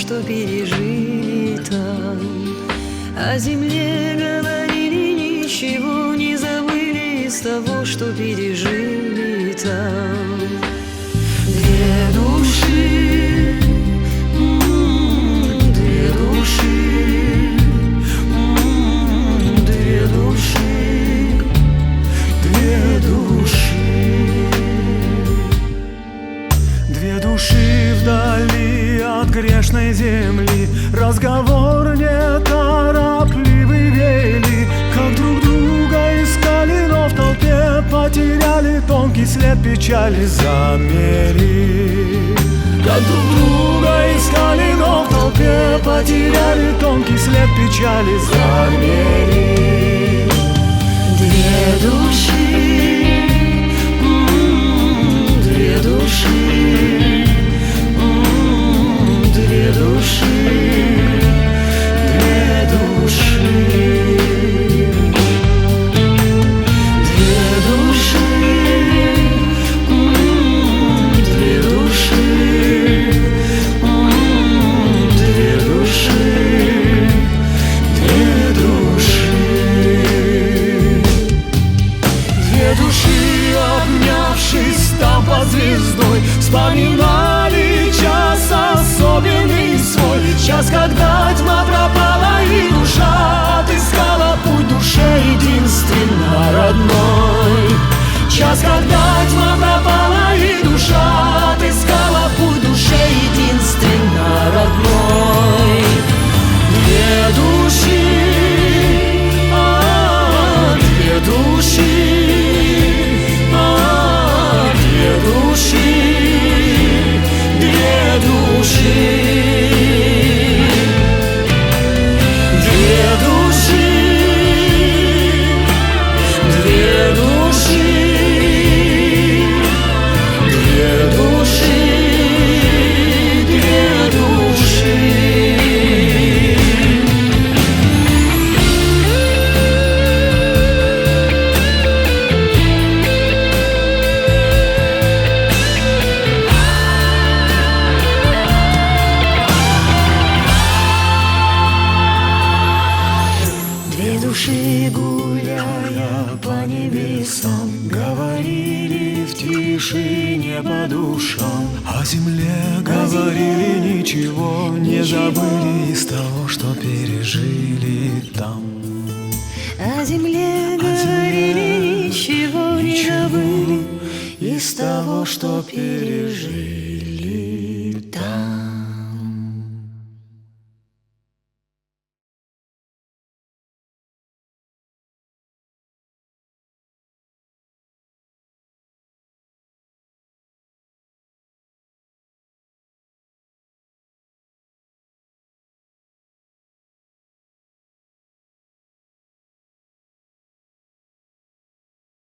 что пережили там. О земле говорили, ничего не забыли из того, что пережили там. Две души, две души, две души, две души. Две души вдали от грешной земли, разговор неторопливый вели, как друг друга искали, но в толпе потеряли, тонкий след печали замели. Как друг друга искали, но в толпе потеряли, тонкий след печали замели. Две души, две души, две души, две души, две души, две души, две души, две души. Две души, обнявшись там под звездой, вспоминали час особенный свой. Час, когда тьма пропала и душа отыскала путь душе единственно родной. Час, когда тьма пропала и душа отыскала путь душе единственно родной. Две души, две души, две души, две души, две души, две души, две души, две души. Две души, гуляя по небесам, Говорили в тишине по душам, о земле говорили, ничего не забыли из того, что пережили там. о земле говорили, ничего не забыли из того, что пережили там.